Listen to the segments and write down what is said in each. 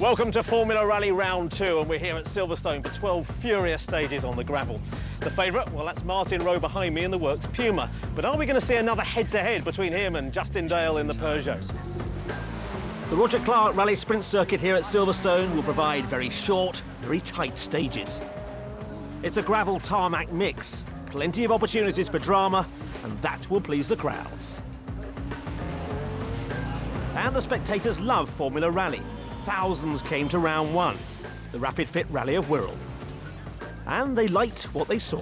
Welcome to Formula Rally Round 2, and we're here at Silverstone for 12 furious stages on the gravel. The favourite, well, that's Martin Rowe behind me in the works Puma. But are we going to see another head-to-head between him and Justin Dale in the Peugeot? The Roger Clark Rally Sprint Circuit here at Silverstone will provide very short, very tight stages. It's a gravel tarmac mix, plenty of opportunities for drama, and that will please the crowds. And the spectators love Formula Rally. Thousands came to round 1, the Rapid Fit Rally of Wirral. And they liked what they saw.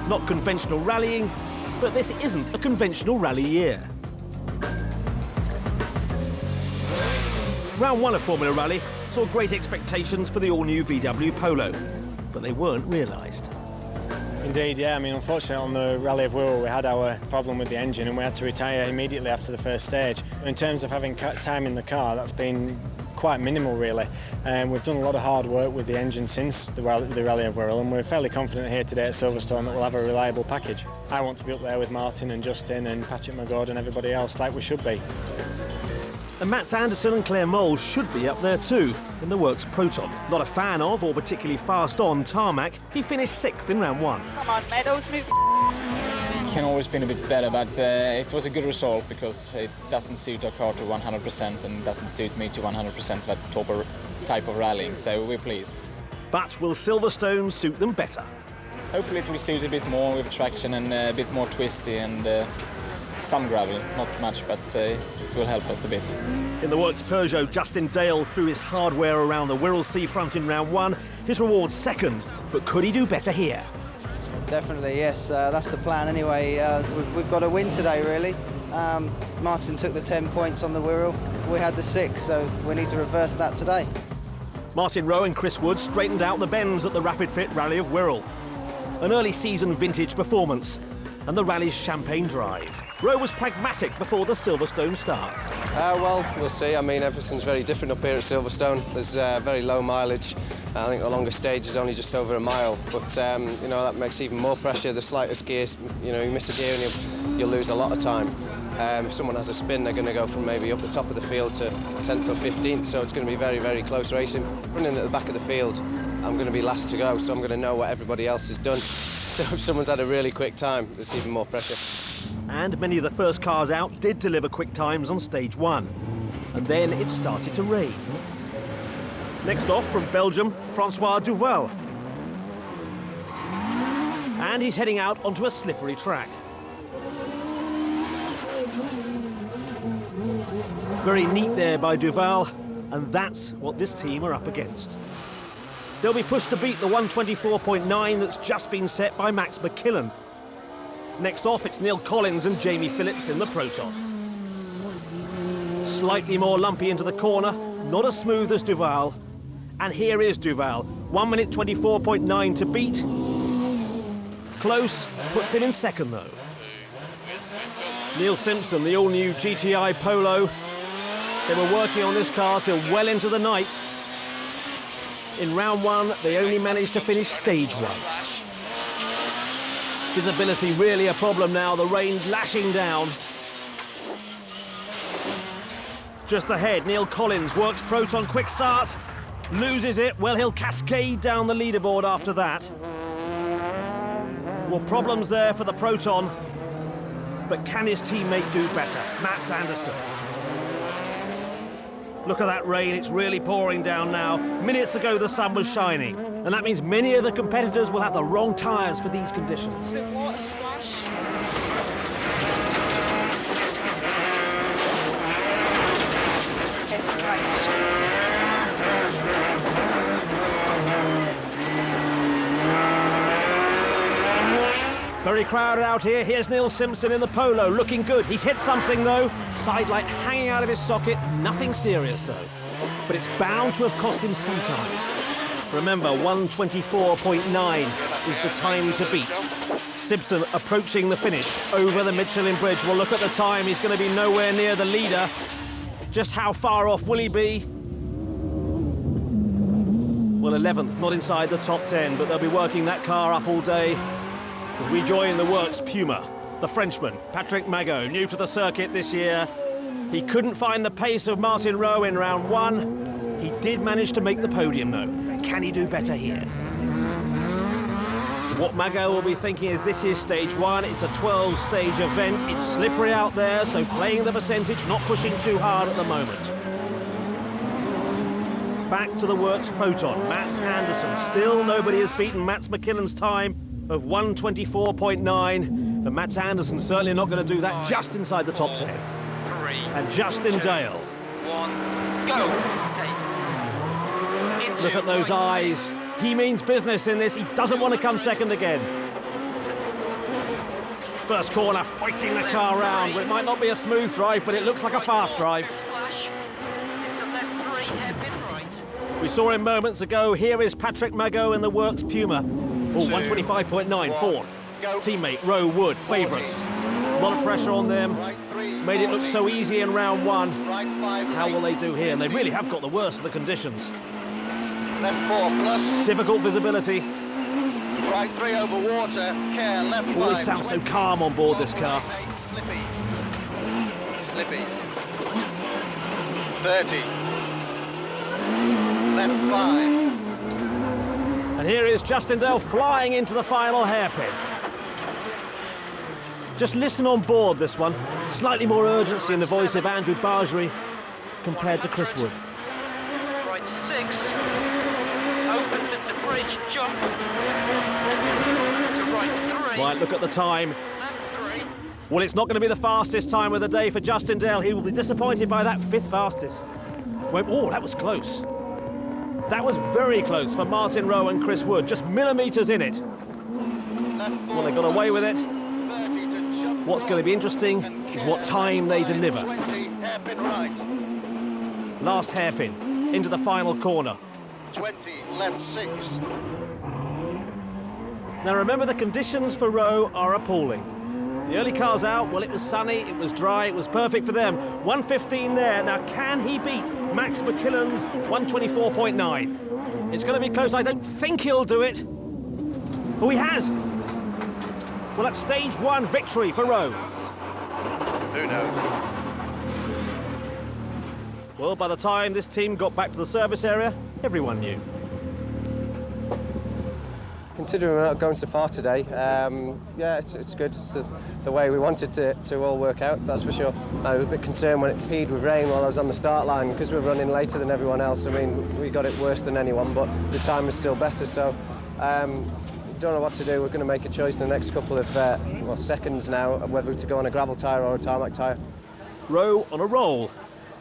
Not conventional rallying, but this isn't a conventional rally year. Round 1 of Formula Rally saw great expectations for the all-new VW Polo, but they weren't realised. Indeed, yeah. I mean, unfortunately on the Rally of Wirral we had our problem with the engine and we had to retire immediately after the first stage. In terms of having time in the car, that's been quite minimal really. We've done a lot of hard work with the engine since the Rally of Wirral, and we're fairly confident here today at Silverstone that we'll have a reliable package. I want to be up there with Martin and Justin and Patrick McGord and everybody else like we should be. And Matt Sanderson and Claire Moles should be up there too, in the works Proton. Not a fan of, or particularly fast on, tarmac, he finished 6th in round 1. Come on, Meadows, move. Can always been a bit better, but it was a good result because it doesn't suit our car to 100% and doesn't suit me to 100% that type of rallying, so we're pleased. But will Silverstone suit them better? Hopefully it will suit a bit more with traction and a bit more twisty and some gravel, not much, but it will help us a bit. In the works Peugeot, Justin Dale threw his hardware around the Wirral seafront in round 1. His reward's 2nd, but could he do better here? Definitely, yes. That's the plan anyway. We've got to win today, really. Martin took the 10 points on the Wirral. We had the 6, so we need to reverse that today. Martin Rowe and Chris Wood straightened out the bends at the Rapid Fit Rally of Wirral. An early season vintage performance, and the rally's champagne drive. Rowe was pragmatic before the Silverstone start. Well, we'll see. I mean, everything's very different up here at Silverstone. There's very low mileage. I think the longest stage is only just over a mile, but you know, that makes even more pressure. The slightest gears, you know, you miss a gear and you'll lose a lot of time. If someone has a spin, they're going to go from maybe up the top of the field to 10th or 15th, so it's going to be very, very close racing. Running at the back of the field, I'm going to be last to go, so I'm going to know what everybody else has done. So if someone's had a really quick time, there's even more pressure. And many of the first cars out did deliver quick times on stage 1. And then it started to rain. Next off from Belgium, Francois Duval. And he's heading out onto a slippery track. Very neat there by Duval, and that's what this team are up against. They'll be pushed to beat the 124.9 that's just been set by Max McKillen. Next off, it's Neal Collins and Jamie Phillips in the Proton. Slightly more lumpy into the corner, not as smooth as Duval. And here is Duval, 1 minute 24.9 to beat. Close, puts him in 2nd though. Neil Simpson, the all-new GTI Polo. They were working on this car till well into the night. In round 1, they only managed to finish stage 1. Visibility really a problem now, the rain lashing down. Just ahead, Neal Collins works Proton quick start, loses it. Well, he'll cascade down the leaderboard after that. Well, problems there for the Proton, but can his teammate do better? Matt Sanderson. Look at that rain, it's really pouring down now. Minutes ago the sun was shining, and that means many of the competitors will have the wrong tyres for these conditions. Water splash. Very crowded out here. Here's Neil Simpson in the Polo, looking good. He's hit something though. Side light hanging out of his socket. Nothing serious though. But it's bound to have cost him some time. Remember, 124.9 is the time to beat. Simpson approaching the finish over the Michelin Bridge. Well, look at the time. He's going to be nowhere near the leader. Just how far off will he be? Well, 11th, not inside the top 10, but they'll be working that car up all day. As we join the works Puma, the Frenchman, Patrick Magot, new to the circuit this year. He couldn't find the pace of Martin Rowe in round 1. He did manage to make the podium though. Can he do better here? What Mago will be thinking is this is stage 1. It's a 12-stage event. It's slippery out there, so playing the percentage, not pushing too hard at the moment. Back to the works Proton. Mats Anderson. Still nobody has beaten Mats McKillen's time of 1:24.9. But Mats Anderson certainly not going to do that just inside the top 10. And Justin Dale. 1, go! Look at those eyes. He means business in this. He doesn't want to come second again. First corner, fighting the car round. Well, it might not be a smooth drive, but it looks like a fast drive. We saw him moments ago. Here is Patrick Mago in the works Puma. Oh, 125.9, fourth. Teammate Rowe Wood, favourites. A lot of pressure on them. Made it look so easy in round 1. How will they do here? And they really have got the worst of the conditions. Left 4 plus. Difficult visibility. Right 3 over water. Care, left 5. Always sounds so calm on board this car. Slippy. Slippy. 30. Left 5. And here is Justin Dale flying into the final hairpin. Just listen on board this one. Slightly more urgency in the voice of Andrew Bargery compared to Chris Wood. Right 6. Opens into bridge, jump. To right 3. Right, look at the time. Left 3. Well, it's not going to be the fastest time of the day for Justin Dale. He will be disappointed by that 5th fastest. Well, oh, that was close. That was very close for Martin Rowe and Chris Wood. Just millimetres in it. Well, they got away with it. What's going to be interesting is what time they deliver. Last hairpin into the final corner. 20, left 6. Now remember, the conditions for Rowe are appalling. The early car's out. Well, it was sunny, it was dry, it was perfect for them. 1:15 there. Now, can he beat Max McKillen's 1:24.9? It's going to be close. I don't think he'll do it. Oh, he has. Well, that's stage 1 victory for Rowe. Who knows? Well, by the time this team got back to the service area, everyone knew. Considering we're not going so far today, yeah, it's good. It's the way we wanted to all work out, that's for sure. I was a bit concerned when it peed with rain while I was on the start line because we were running later than everyone else. I mean, we got it worse than anyone, but the time was still better, so don't know what to do. We're going to make a choice in the next couple of seconds now, whether to go on a gravel tyre or a tarmac tyre. Rowe on a roll.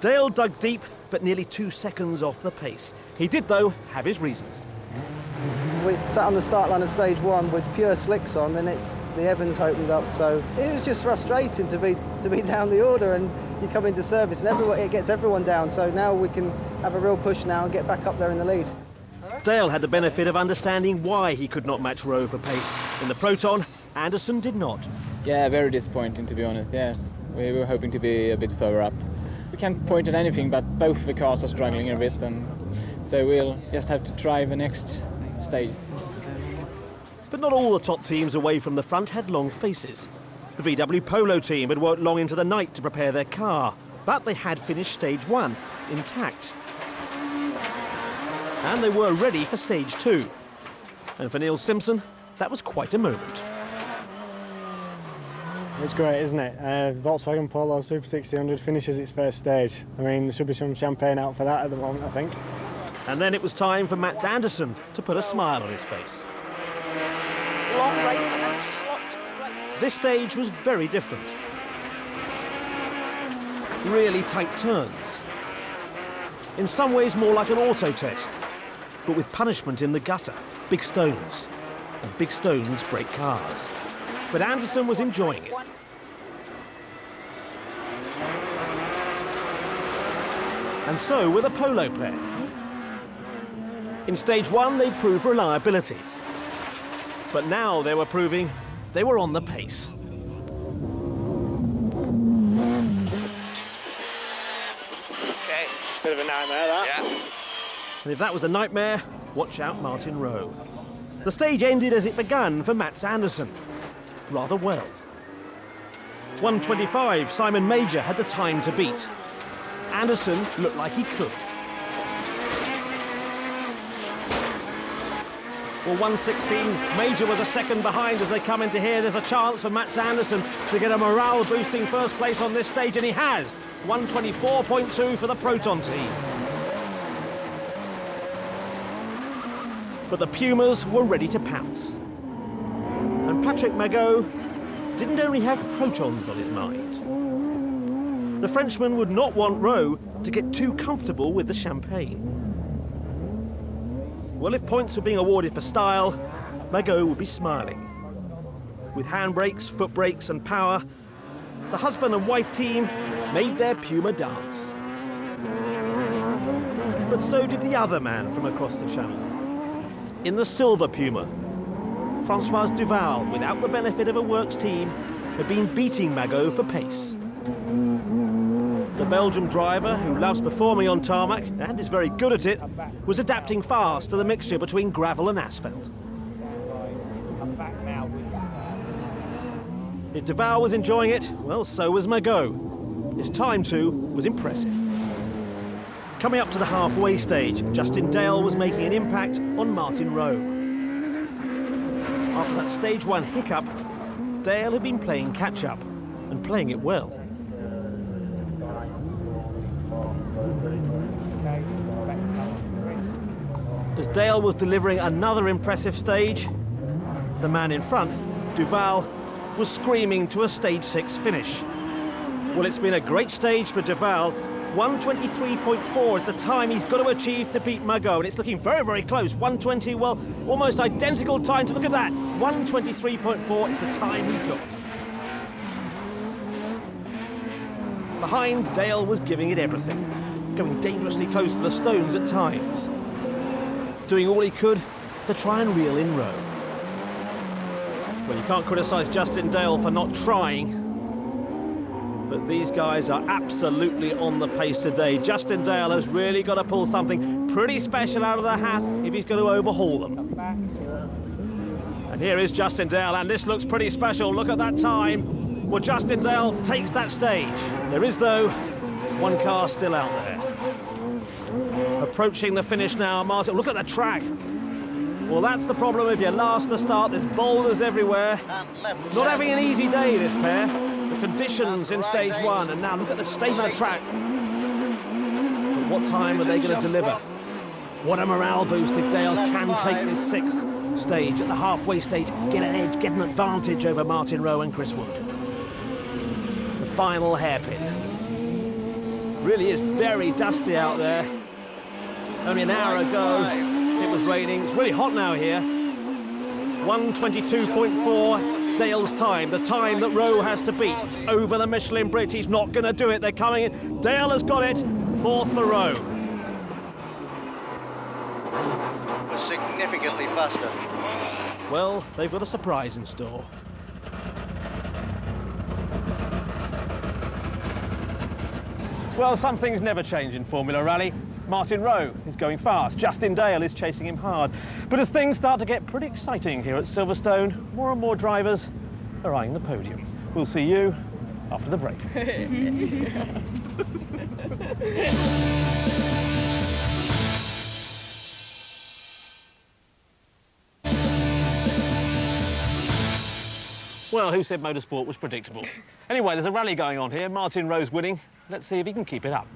Dale dug deep, but nearly 2 seconds off the pace. He did, though, have his reasons. We sat on the start line of stage 1 with pure slicks on, then the Evans opened up, so it was just frustrating to be down the order, and you come into service and it gets everyone down, so now we can have a real push now and get back up there in the lead. Dale had the benefit of understanding why he could not match Rowe for pace. In the Proton, Anderson did not. Yeah, very disappointing, to be honest, yes. We were hoping to be a bit further up. We can't point at anything, but both the cars are struggling a bit, and so we'll just have to try the next stage. But not all the top teams away from the front had long faces. The VW Polo team had worked long into the night to prepare their car, but they had finished stage 1 intact. And they were ready for stage 2. And for Neal Simpson, that was quite a moment. It's great, isn't it? Volkswagen Polo Super 1600 finishes its first stage. I mean, there should be some champagne out for that at the moment, I think. And then it was time for Mats Anderson to put a smile on his face. Long right and slot right. This stage was very different. Really tight turns. In some ways more like an auto test, but with punishment in the gutter, big stones. And big stones break cars. But Anderson was enjoying it. And so were the Polo pair. In stage 1, they proved reliability. But now they were proving they were on the pace. Okay. Bit of a nightmare, that. Yeah. And if that was a nightmare, watch out Martin Rowe. The stage ended as it began for Mats Anderson. Rather well. 1:25, Simon Major had the time to beat. Anderson looked like he could. Well, 1:16, Major was a second behind as they come into here. There's a chance for Matt Sanderson to get a morale-boosting first place on this stage, and he has. 1:24.2 for the Proton team. But the Pumas were ready to pounce. And Patrick Magot didn't only have Protons on his mind. The Frenchman would not want Rowe to get too comfortable with the champagne. Well, if points were being awarded for style, Magot would be smiling. With handbrakes, foot brakes and power, the husband and wife team made their Puma dance. But so did the other man from across the channel. In the silver Puma, Francois Duval, without the benefit of a works team, had been beating Magot for pace. The Belgian driver, who loves performing on tarmac and is very good at it, was adapting fast to the mixture between gravel and asphalt. If Duval was enjoying it, well, so was Magot. His time, too, was impressive. Coming up to the halfway stage, Justin Dale was making an impact on Martin Rowe. After that stage 1 hiccup, Dale had been playing catch-up and playing it well. As Dale was delivering another impressive stage, the man in front, Duval, was screaming to a stage 6 finish. Well, it's been a great stage for Duval. 1:23.4 is the time he's got to achieve to beat Magot, and it's looking very, very close. 1:20, well, almost identical time to look at that. 1:23.4 is the time he got. Behind, Dale was giving it everything, going dangerously close to the stones at times, doing all he could to try and reel in Rowe. Well, you can't criticise Justin Dale for not trying, but these guys are absolutely on the pace today. Justin Dale has really got to pull something pretty special out of the hat if he's going to overhaul them. And here is Justin Dale, and this looks pretty special. Look at that time. Well, Justin Dale takes that stage. There is, though, one car still out there. Approaching the finish now, Martin. Look at the track. Well, that's the problem if you're last to start. There's boulders everywhere. Not having an easy day, this pair. The conditions in stage 1, and now look at the state of the track. But what time are they going to deliver? What a morale boost if Dale can take this 6th stage at the halfway stage, get an edge, get an advantage over Martin Rowe and Chris Wood. The final hairpin. Really is very dusty out there. Only an hour ago it was raining. It's really hot now here. 1:22.4, Dale's time, the time that Rowe has to beat over the Michelin bridge. He's not going to do it. They're coming in. Dale has got it. 4th for Rowe. Significantly faster. Well, they've got a surprise in store. Well, some things never change in Formula Rally. Martin Rowe is going fast. Justin Dale is chasing him hard. But as things start to get pretty exciting here at Silverstone, more and more drivers are eyeing the podium. We'll see you after the break. Well, who said motorsport was predictable? Anyway, there's a rally going on here. Martin Rowe's winning. Let's see if he can keep it up.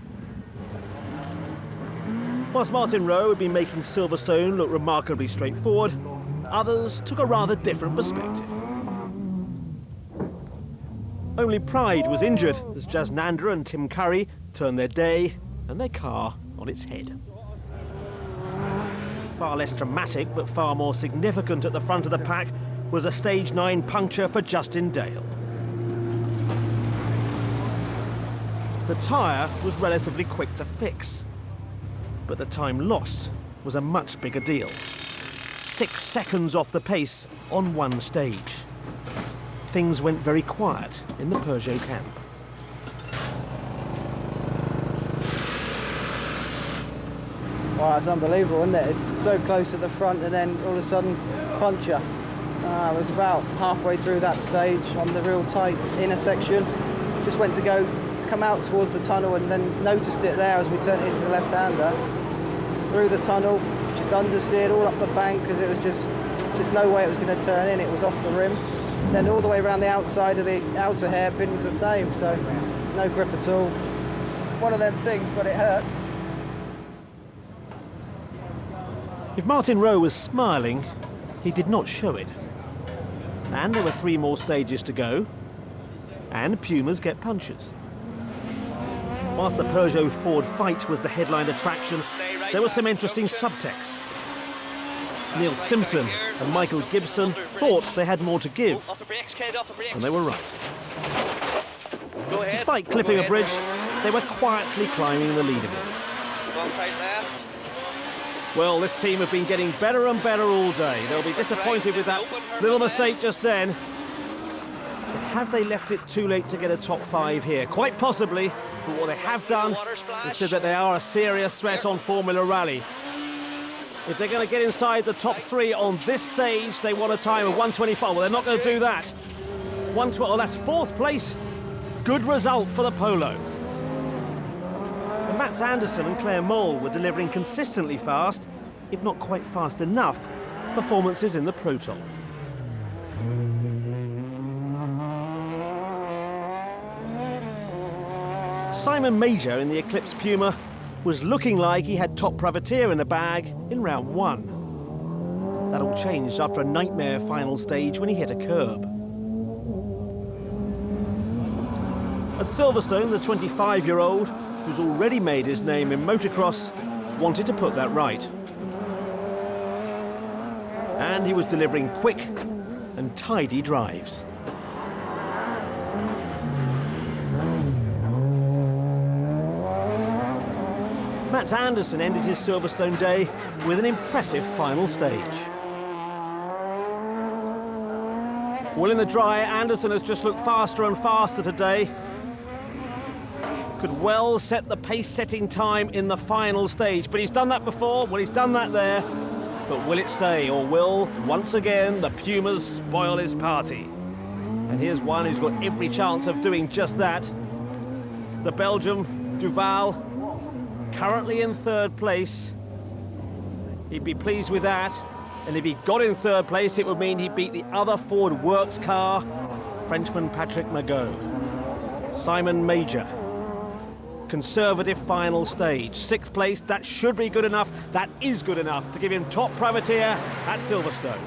Whilst Martin Rowe had been making Silverstone look remarkably straightforward, others took a rather different perspective. Only Pride was injured as Jaz Nanda and Tim Curry turned their day and their car on its head. Far less dramatic but far more significant at the front of the pack was a stage 9 puncture for Justin Dale. The tyre was relatively quick to fix, but the time lost was a much bigger deal. 6 seconds off the pace on one stage. Things went very quiet in the Peugeot camp. Wow, it's unbelievable, isn't it? It's so close at the front and then all of a sudden, puncture. I was about halfway through that stage on the real tight intersection. Just went to come out towards the tunnel and then noticed it there as we turned into the left-hander. Through the tunnel, just understeered all up the bank because it was just no way it was going to turn in. It was off the rim. Then all the way around the outside of the outer hairpin was the same, so no grip at all. One of them things, but it hurts. If Martin Rowe was smiling, he did not show it. And there were 3 more stages to go, and Pumas get punches. Whilst the Peugeot Ford fight was the headline attraction, there was some interesting subtext. Neal Simpson and Michael Gibson thought they had more to give, and they were right. Despite clipping a bridge, they were quietly climbing the leaderboard. Well, this team have been getting better and better all day. They'll be disappointed with that little mistake just then. But have they left it too late to get a top 5 here? Quite possibly, but what they have done is said that they are a serious threat on Formula Rally. If they're going to get inside the top 3 on this stage, they want a time of 1:25. Well, they're not going to do that. 1:12, well, that's 4th place. Good result for the Polo. And Matt Sanderson and Claire Mole were delivering consistently fast, if not quite fast enough, performances in the Proton. Simon Major in the Eclipse Puma was looking like he had top privateer in the bag in round 1. That all changed after a nightmare final stage when he hit a curb. At Silverstone, the 25-year-old, who's already made his name in motocross, wanted to put that right. And he was delivering quick and tidy drives. Matt Anderson ended his Silverstone day with an impressive final stage. Well, in the dry, Anderson has just looked faster and faster today. Could well set the pace-setting time in the final stage, but he's done that before. Well, he's done that there, but will it stay, or will, once again, the Pumas spoil his party? And here's one who's got every chance of doing just that. The Belgian, Duval, currently in 3rd place. He'd be pleased with that, and if he got in 3rd place, it would mean he beat the other Ford Works car, Frenchman Patrick Magot. Simon Major, conservative final stage. 6th place, that should be good enough. That is good enough to give him top privateer at Silverstone.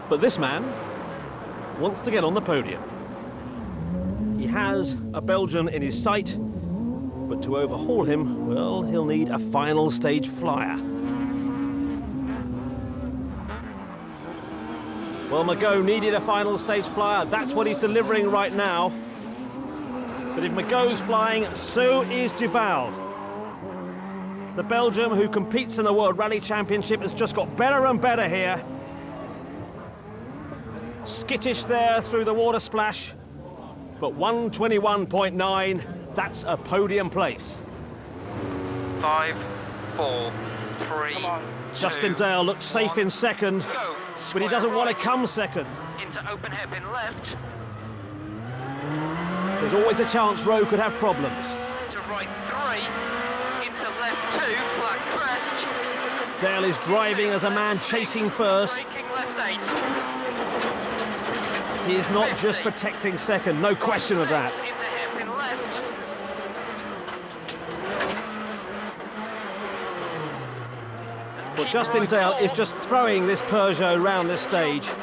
But this man wants to get on the podium. He has a Belgian in his sight, but to overhaul him, well, he'll need a final stage flyer. Well, Magot needed a final stage flyer. That's what he's delivering right now. But if Magot's flying, so is Duval. The Belgian, who competes in the World Rally Championship, has just got better and better here. Skittish there through the water splash. But 1:21.9, that's a podium place. 5, 4, 3, Justin Dale looks safe in 2nd, but he doesn't want to come 2nd. into open hairpin left, There's always a chance Rowe could have problems. to right 3, into left 2, flat crest, Dale is driving as a man chasing first. braking left 8. He is not just protecting 2nd, no question of that. Into hairpin left, Well, Justin Dale is just throwing this Peugeot round this stage. into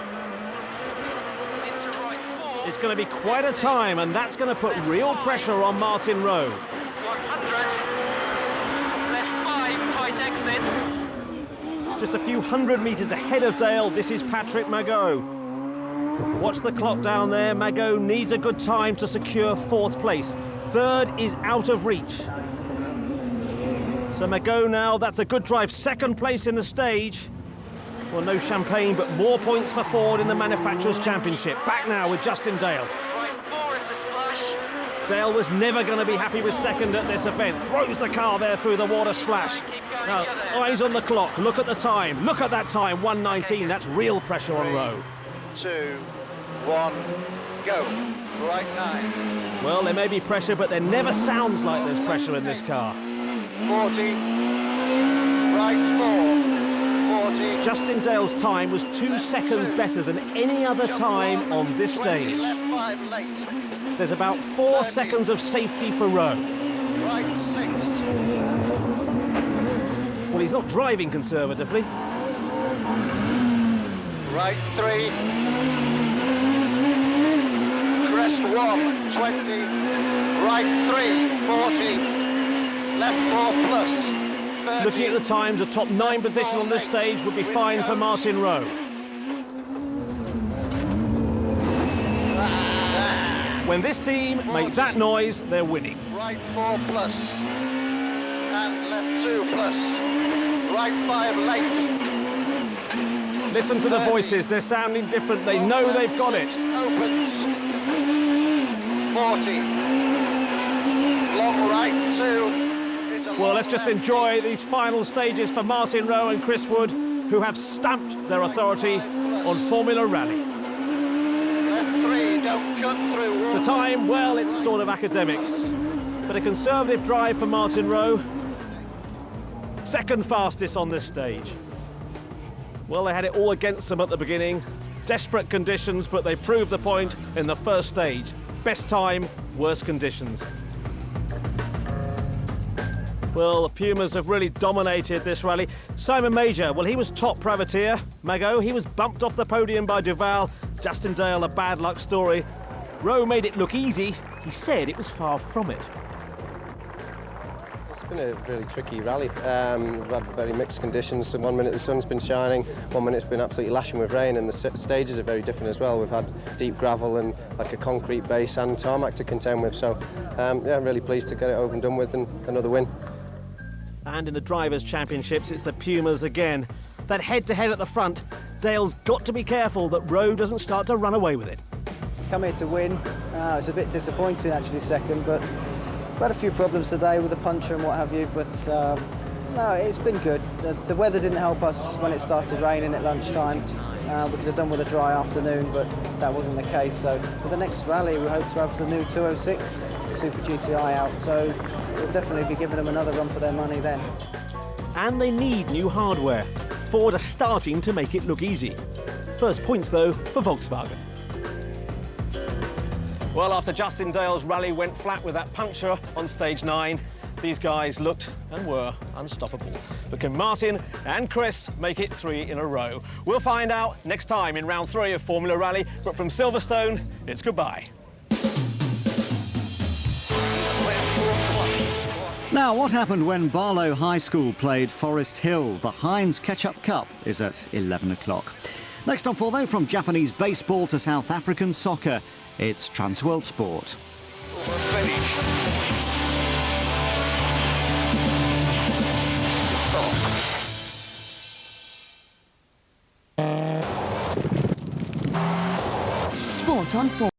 right 4, It's going to be quite a time, and that's going to put real pressure on Martin Rowe. 100, left 5, tight exit, Just a few hundred metres ahead of Dale, this is Patrick Magot. Watch the clock down there. Magot needs a good time to secure 4th place. 3rd is out of reach. So Magot now, that's a good drive. 2nd place in the stage. Well, no champagne, but more points for Ford in the Manufacturers' Championship. Back now with Justin Dale. right 4 into splash, Dale was never going to be happy with 2nd at this event. Throws the car there through the water splash. keep going Now, eyes on the clock, look at the time, look at that time, 1:19, that's real pressure on Rowe. 2, 1, go. Right 9. Well, there may be pressure, but there never sounds like there's pressure in this car. 40, right 4, 40. Justin Dale's time was 2 seconds better than any other time on this stage. Left 5 late. There's about 4 seconds of safety for Rowe. Right 6. Well, he's not driving conservatively. Right 3. Crest 1, 20. Right 3, 40. Left 4 plus. 30. Looking at the times, a top 9 position on this stage would be fine for Martin Rowe. When this team make that noise, they're winning. Right 4 plus. And left 2 plus. Right 5 late. Listen to the voices, they're sounding different, they know they've got it. Opens. 40. Long right 2. Well, let's just enjoy these final stages for Martin Rowe and Chris Wood, who have stamped their authority on Formula Rally. Left 3, don't cut through. The time, well, it's sort of academic, but a conservative drive for Martin Rowe. Second fastest on this stage. Well, they had it all against them at the beginning. Desperate conditions, but they proved the point in the first stage. Best time, worst conditions. Well, the Pumas have really dominated this rally. Simon Major, well, he was top privateer. Mago, he was bumped off the podium by Duval. Justin Dale, a bad luck story. Rowe made it look easy. He said it was far from it. It's been a really tricky rally. We've had very mixed conditions. So 1 minute the sun's been shining, 1 minute it's been absolutely lashing with rain, and the stages are very different as well. We've had deep gravel and like a concrete base and tarmac to contend with. So yeah, I'm really pleased to get it over and done with and another win. And in the Drivers' Championships, it's the Pumas again. That head-to-head at the front, Dale's got to be careful that Rowe doesn't start to run away with it. Come here to win. It's a bit disappointing actually second, but we've had a few problems today with the puncher and what have you, but no, it's been good. The weather didn't help us when it started raining at lunchtime. We could have done with a dry afternoon, but that wasn't the case. So for the next rally, we hope to have the new 206 Super GTI out, so we'll definitely be giving them another run for their money then. And they need new hardware. Ford are starting to make it look easy. First points, though, for Volkswagen. Well, after Justin Dale's rally went flat with that puncture on stage 9, these guys looked and were unstoppable. But can Martin and Chris make it 3 in a row? We'll find out next time in round 3 of Formula Rally. But from Silverstone, it's goodbye. Now, what happened when Barlow High School played Forest Hill? The Heinz Ketchup Cup is at 11 o'clock. Next on 4, though, from Japanese baseball to South African soccer, it's Transworld Sport. Sport on 4.